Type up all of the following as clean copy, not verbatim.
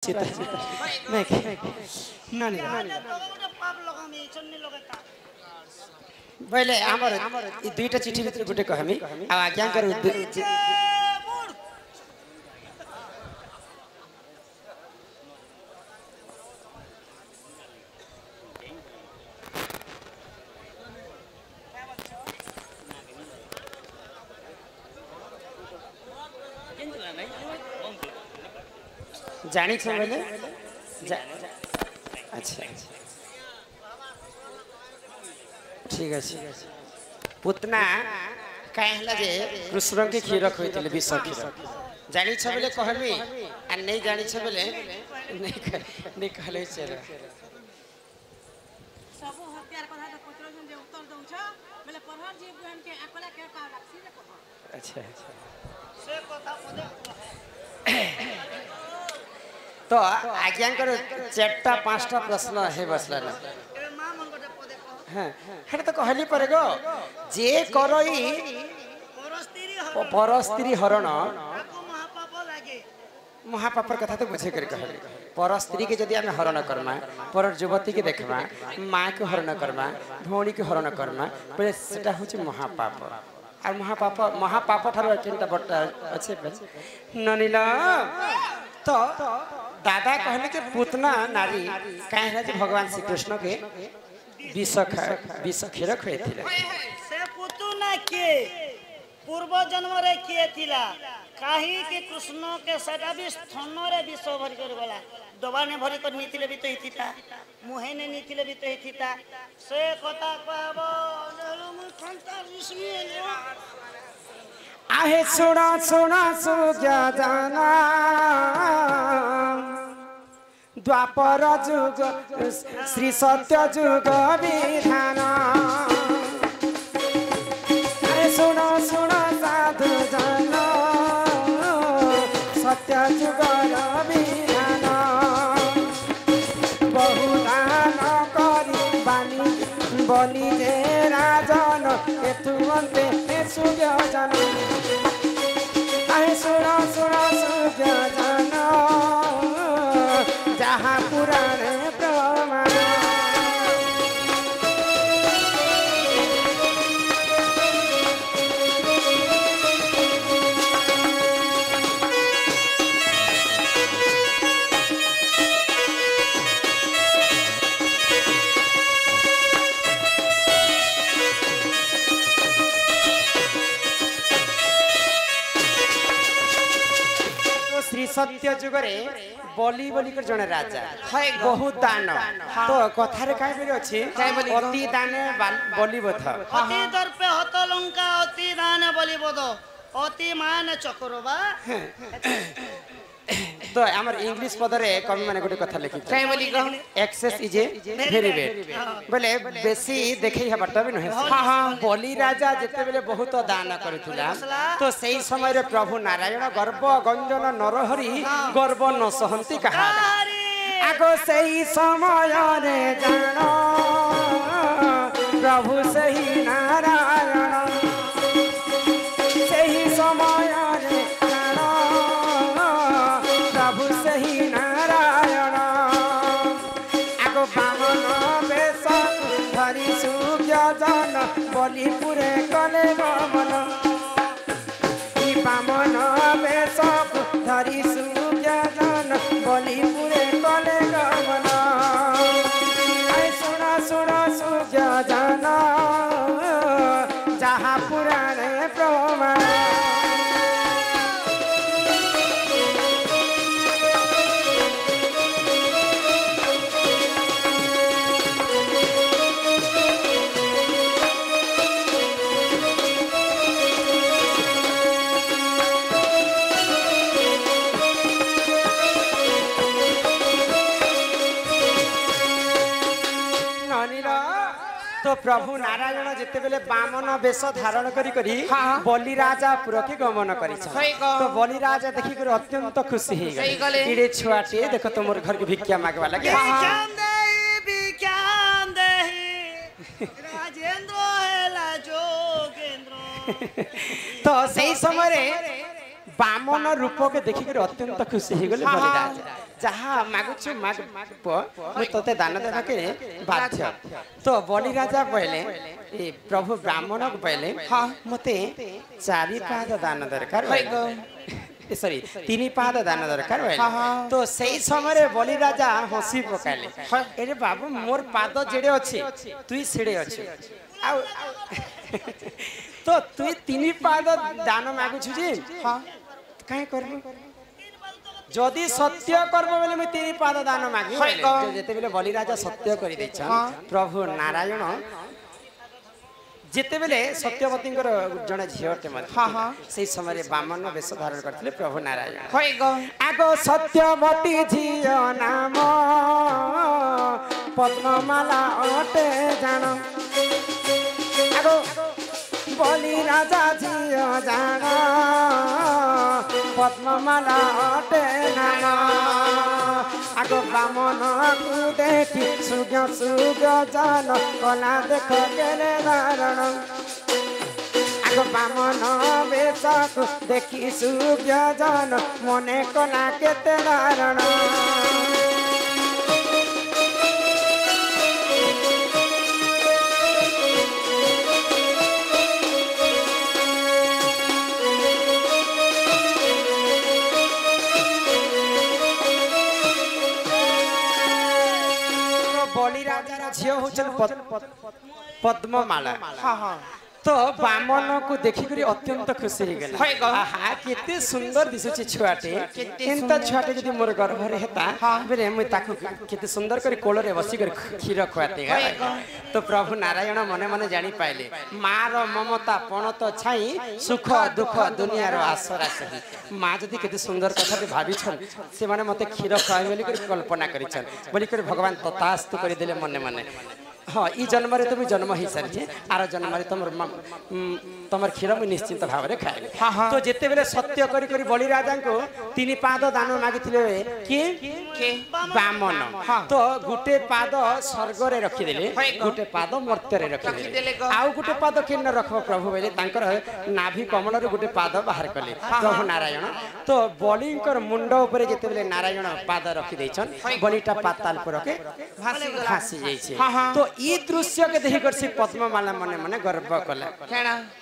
सीता मैं ना बोले हमर ई दुईटा चिठी भितर गुटे कहमी आ आज्ञा कर जानी छ बोले अच्छा ठीक है पुतना कहला जे कृष्ण के खीर खोइतिले विष खीर जानी छ बोले कहमी आ नहीं जानी छ बोले नहीं कहले चल सब हत्यार कथा त पुत्रजन जे उत्तर दउ छ बोले पढ़र जी बहन के अकला के का राखसी रे पढ़ अच्छा से कथा पदे तो आज्ञा करो चारटा पांचटा प्रश्न है बसला ना ए मां मन गटे पदे कह हां हेटा तो कहली परे गो जे करई परस्त्री हरण आको महापाप लागे महापापर कथा तो बुझे कर कहले पर स्त्री के जदी हमें हरण करमा पर युवती के देखमा मां के हरण करमा भौणी के हरण करमा परे सेटा होचे महापाप और महापाप ठारो चिंता बट्टा अच्छे ननिला तो दादा कहले के पुतना नारी काहे जे भगवान श्री कृष्ण के विष खीर खुएथिले से पुतना के पूर्व जन्म रे किए थिला काहे के कृष्ण के सदा भी स्तन रे विष भरि कर गला दबाने भरि कर नीतिले भी तो हिता मुहे ने नीतिले भी तो हिता से कथा कहबो नेलु मु खंता विष्णु आहे सुना सुना सुज्ञा जाना द्वापर जुग श्री सत्य जुग विधान आहे सुना सुना साधु जन सत्य जुग विधान बहुदान करी बानी बनी जे राजन एथुअन्ते सुज्ञ जन आहे सुना सुना सुज्ञ जन जहाँ पुराण प्रमाण श्री सत्य जुगरे बलि बलि कर जने राजा है बहुत दान तो कथा रे काई बोली अछि अति दान बलिबोध अति दर्पे हत लंका अति दान बलिबोध अति मान चक्रबा तो हमर इंग्लिश पद रे कवि माने गोटे कथा लिखि काई बोली कहू access is a very bad बोले बेसी देखै हबट भी नहीं हां हां बलि राजा जते बेले बहुत दान करथिला तो सही समय रे प्रभु नारायण गर्भ गंजन नरहरि गर्भ न सहंती कहा आगो सही समय रे जानो प्रभु सही नारायण सही समय रे जानो प्रभु सही नारायण आगो बामन बेश धरी सुज्ञ जन बलिपुरे कले गमन ई बामन बेश धरी सुज्ञ जन बलिपुरे कले गमन आई सुना सुना सुज्ञ जन जहाँ पुराण प्रमाण तो प्रभु नारायण जिते बेले बामन वेश धारण करी बलि राजा पुर के गमन करी तो बलि राजा देखी कर अत्यंत खुशी हे गले इडे छुआटे देखो तुमर घर के भिक्षा मागवा लगे राजेंद्र हेला जोगेंद्र तो सही समय रे बामन रूप के देखी कर अत्यंत खुशी हे गले बलि राजा जहा मागुछु माग मु तोते दान देबा के बाध्य तो बलि राजा पहले ए प्रभु ब्राह्मण को पहले हां मते 4 पाद दान दरकार सॉरी 3 पाद दान दरकार तो सही समय बलि राजा हसी पकाले अरे बाबू मोर पाद जेडे अछि तुई सिडे अछि आ तो तुई 3 पाद दान मागुछु जी हां काहे करबो जदि सत्य करबो बेले मैं 3 पाद दान मागी जेते बेले बलि राजा सत्य करि दै छ प्रभु नारायण जेते बेले सत्यवती जड़े झीटे से समय बामन वेश धारण करते प्रभु नारायण आगो सत्यवती झील नाम पद्ममाला अटे जान आगो बलि राजा झील जान पद्ममाला अटे नाम आगो बामन को देखी सुग्य सुग्य जान कला देख केले धारण आगो बामन वेश को देखी सुग्य जान मने कला केते धारण झील हूँ पद्ममाला तो बामन को देखिक अत्यंत खुशी केते सुंदर दिशुची छुआटे एंता छुआटे जदि मोर गर्भ रे हेता बेले मुई ताकू केते सुंदर कर कोल रे बसी कर खीर खुआते तो प्रभु नारायण मने मने जानी पाइले मार ममता पणत छाई सुख दुख दुनिया रो आसरा सही माँ जदि केते सुंदर कथा भाभी छन से माने मते खीर खुआई बोली कर कल्पना करिछन बोली कर भगवान तथास्तु कर देले मने मने हाँ ई जन्म रे तुम जन्म ही सारी आर जन्म रे तुम क्षीर मुझे निश्चिंत भाव में खाए तो जिते बेले सत्य करी बलि राजा को 3 पाद दान मागी कि बामन तो गोटे पाद स्वर्ग रे रखीदे गोटे पाद मर्त्य रे रखीदे आउ गोटे पाद कि रख प्रभु बोले नाभि कमल गोटे पाद बाहर कले प्रभु नारायण तो बलिंकर मुंड उपर जिते बेले नारायण पाद रखी बलिटा पाताल पर के भासी जाइए तो ई दृश्य के देखि कर से पद्ममाला मने मने गर्व कला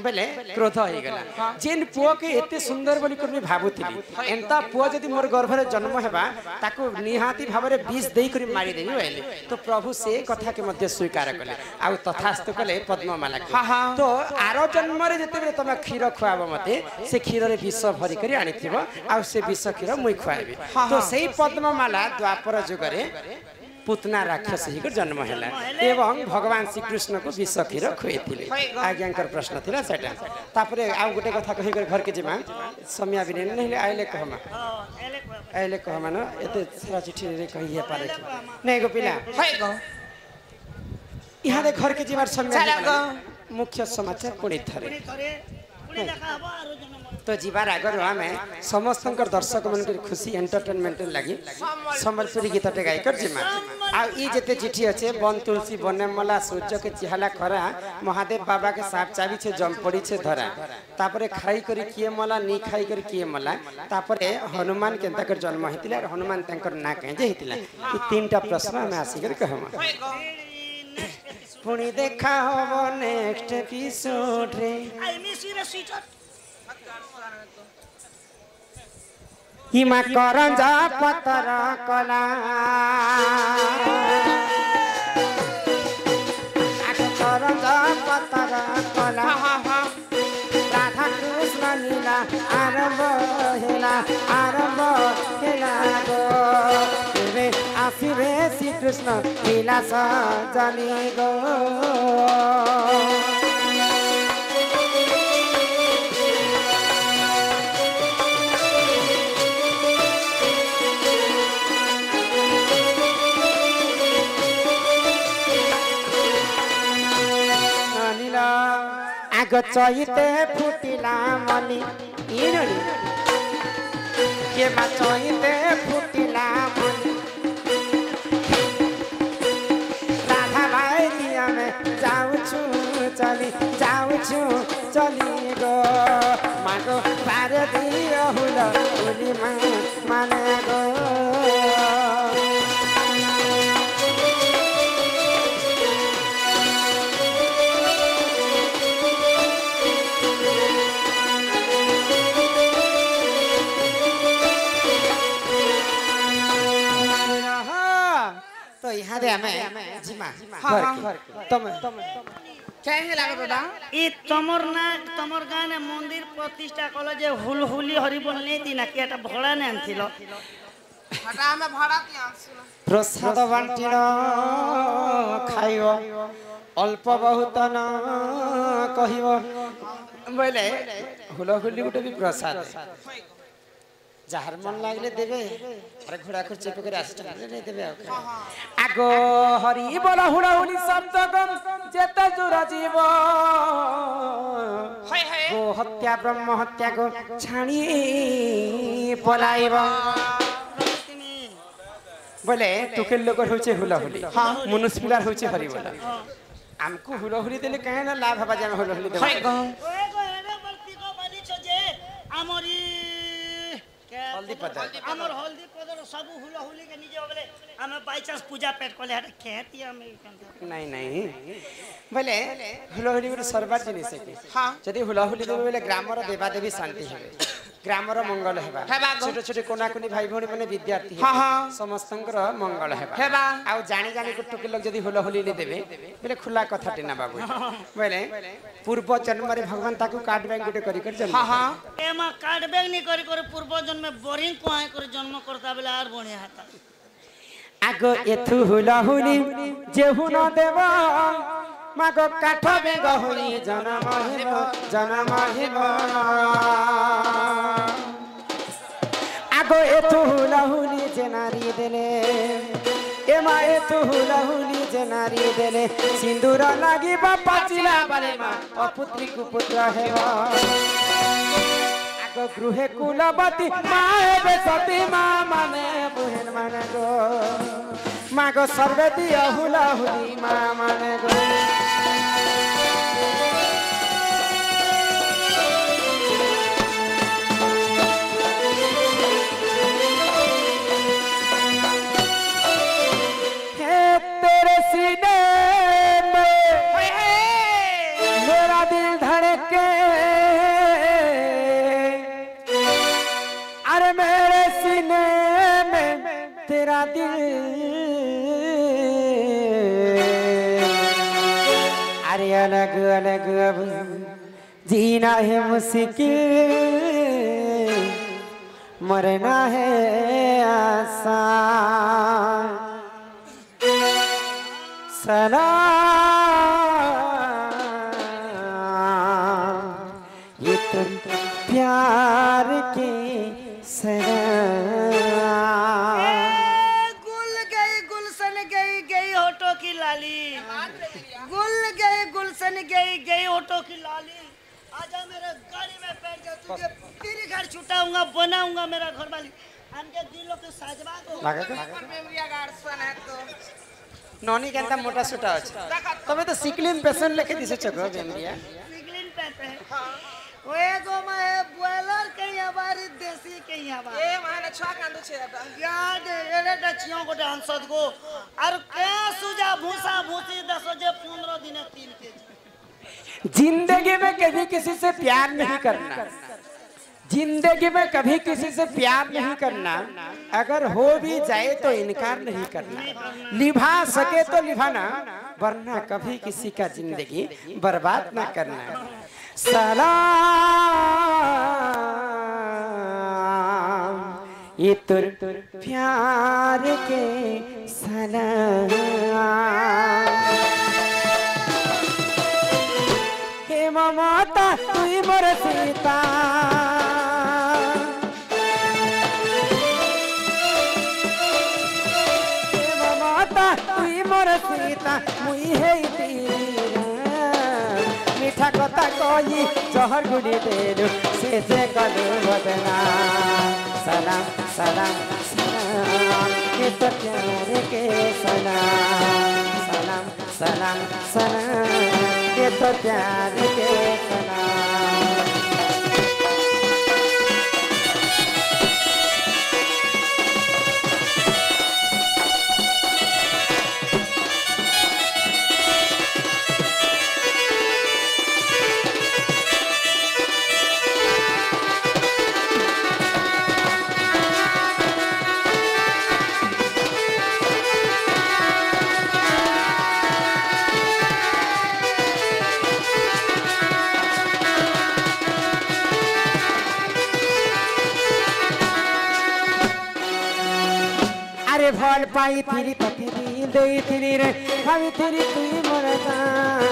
बेले क्रोध हो गला जेन पुओ के एते सुंदर बोली कर भाबुथिली एंता पुओ जदि मोर गर्भ रे जन्म हेबा ताको निहाती भाव रे विष देई करी मारी देबी बोले तो प्रभु से कथा के मध्य स्वीकार कले आ तथास्तु कले पद्ममाला तो आरो जन्म रे जते बेले तमे क्षीर खुआबो मते से क्षीर रे विष भरी करी आनिथिबो आ से विष क्षीर मुई खुआबी तो सेही पद्ममाला द्वापर जुग रे पुतना राक्षस ही जन्म है एवं भगवान श्री कृष्ण को विष क्षीर खुए आज्ञाकर प्रश्न थी तापर आउ गोटे कथा कही घर के जीमा समय भी नहीं आइले कहमा आइले कहमा न एते सारा चिट्ठी रे कहिए पारे नहीं गो पिला यहाँ दे घर के जीवार समय मुख्य समाचार पुणी थरे तो जीवार आगर आम समस्त दर्शक मन खुशी एंटरटेनमेंट लगी सम्बलपुरी गीतटे गायकर जीमा आते चिठी अच्छे बन तुलसी बने मला सूर्य के चिहाला खरा महादेव बाबा के साप चाबी छे जम पड़ी छे धरा तापरे खाई करी किए मला नी खाई करी किए मला तापरे हनुमान केनता कर जन्म हेतिला हनुमान तंकर ना कहे हेतिला ई 3टा प्रश्न हमें आसी कर कहमा पुणी देखा हो नेक्स्ट एपिसोड रे आई मिस यू स्वीटहार्ट हिमा करंजा पतर कला करंजा पतर कला राधा कृष्ण लीला आरंभ हेला गो रे आसिरे श्री कृष्ण लीला सजनी गो आग चईते फुटिला मनी इननी के मा चईते फुटिला मनी राधा भाई दिया में जाऊछु चली गो मागो पार दियो हुल माने गो इहादे हमें जिमा हाँ, घर तुम क्या लागो दादा इ तमर ना तमर गाँ ने मंदिर प्रतिष्ठा कल जे हुलहुली हरिबोल नहीं दी ना कि एटा भड़ा ने आनथिलो हटा में भाड़ा की आंसू प्रसाद बांटिन खाइब अल्प बहुत न कहिब बोले हुलहुली गोटे भी प्रसाद जार मन लागले देवे अरे घोड़ा खर्च पे आसिटा नहीं देवे आगो हरि बोल हुलहुली शब्द गम जेते जुर जीव गो हत्या ब्रह्म हत्या को छाणी पलाइब बोले टुकेल लोक होचे हुलहुली मनुष्य पिलार होचे हरि बोल हमको हुलहुली देले कहे ना लाभ हबा जे हुलहुली देबो ओए गो एरे बलती को बनी छ जे हमरी हल्दी पत्ता हमर हल्दी पदर सब हुलहुली के निजे बोले हमें बाय चांस पूजा पेट कोले हट कहती हमें नहीं नहीं बोले हुलहुली गोटे सर्वात जिनिस हाँ जदि हुलहुली देबे बोले ग्रामर देवा देवी शांति हेबे ग्रामर मंगल हेबा छोटे छोटे कोना कोनी भाई भौणी माने विद्यार्थी हेबे समस्तंकर मंगल हेबा आ जानी जानी को टुके लोग जदि हुलहुली ले देबे बोले खुला कथाटी ना बाबू बोले पूर्व जन्म रे भगवान ताकू काट बैंक गोटे करी कर जन्म हां एमा काट बैंक नहीं करी कर पूर्व जन्म में बोरिंग को आए कर जन्म करता बेला आर बढ़िया हाता आगो एथु हुलहुली जेहु न देवा मागो काठ बेग होई जन्म हेब आगो एथु हुलहुली जे नारी देले एमा एथु हुलहुली जे नारी देले सिंदूर लागि पाचिला बारे मा अपुत्री कुपुत्र हेब आगो गृहे कुलवती माए बेसती मा माने बुहेन माने गो मागो सर्वे दिया हुलहुली मा माने गो तेरे सीने में मेरा दिल धड़के अरे मेरे सीने में तेरा दिल अरे अलग अलग अब जीना है मुश्किल मरना है आसान सलाम ये तो प्यार की सलाम गुल गई गुलशन गई गई होठों की लाली गुल गई गुलशन गई गई होठों की लाली आजा मेरे गाड़ी में बैठ जा तुझे तेरी घर छुटाऊंगा बनाऊंगा मेरा घर वाली हमके दिलों के साजवा को मेमोरिया गार्डसन है तो नॉनी केंता मोटा सुटा अछि तबे तो सिक्लिन पेशेंट लेके दिसे चक्र बेमरिया सिगलिन पे ओए गो मैं बॉयलर के हमारी देसी के हमारी ए माने छुआ कांदू छे दादा याद एरे डचियों को डांसत को और के सुजा भूसा भूसी 10 जे 15 दिन 3 केजी जिंदगी में कभी किसी से प्यार नहीं करना जिंदगी में कभी किसी से प्यार नहीं करना अगर हो भी जाए तो इनकार नहीं करना निभा सके तो निभाना वरना कभी किसी का जिंदगी बर्बाद ना करना सलाम ये तुर प्यार के सलाम हे ममता तुई मोर सीता सीता मुई है मीठा कथा कोई जहर गुड़ी देलु से कलु बदना सलाम सलाम सलाम ये तो प्यार के सलाम सलाम सलाम सलाम ये तो प्यार के सलाम अरे भल पाई फिरी तथी दिल दे फिरी रे भाभी फिरी तुई मोर जान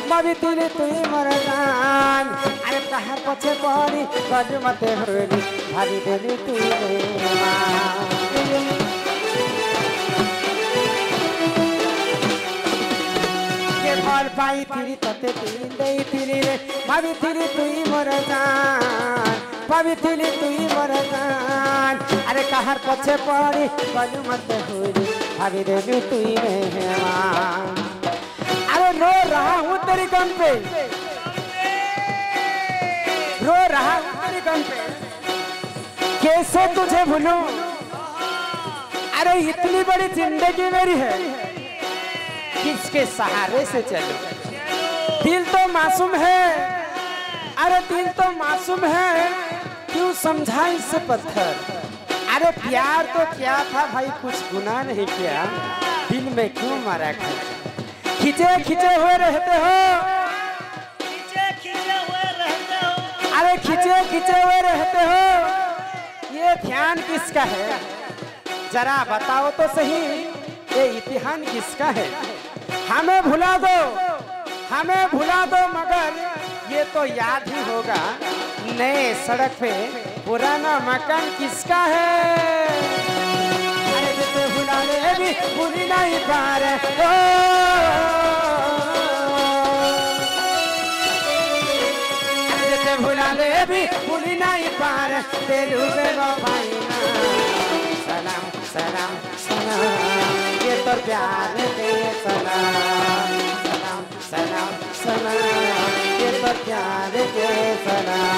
भाभी फिरी तुई मोर जान अरे कहाँ पछे पड़ी गज मते होली भाभी देली तुई रे माँ भल पाई फिरी तते दिल दे फिरी रे भाभी फिरी तुई मोर जान भाभी फिरी तुई मोर जान अरे कहाँ पछे पड़ी गज मते होली भाभी देली तुई रे माँ अरे रो रहा हूँ तेरी गम पे रो रहा हूँ तेरी गम पे कैसे तुझे भूलूं अरे इतनी बड़ी जिंदगी मेरी है किसके सहारे से चलूं दिल तो मासूम है अरे दिल तो मासूम है क्यों समझा इससे पत्थर अरे प्यार तो क्या था भाई कुछ गुनाह नहीं किया दिल में क्यों मारा खींचे खींचे हुए रहते हो खींचे खींचे हुए रहते हो अरे खींचे खींचे हुए रहते हो ये ध्यान किसका है जरा बताओ तो सही ये इतिहान किसका है हमें भुला दो मगर ये तो याद ही होगा नए सड़क पे पुराना मकान किसका है अरे जिसे भुलाने भी भूल नहीं पा रहे जिसे भुलाने भी भूल नहीं पा रहे तेलू में भाई सलाम सलाम सलाम ये तो प्यार दे सलाम सलाम सलाम सलाम ये तो प्यार दे सलाम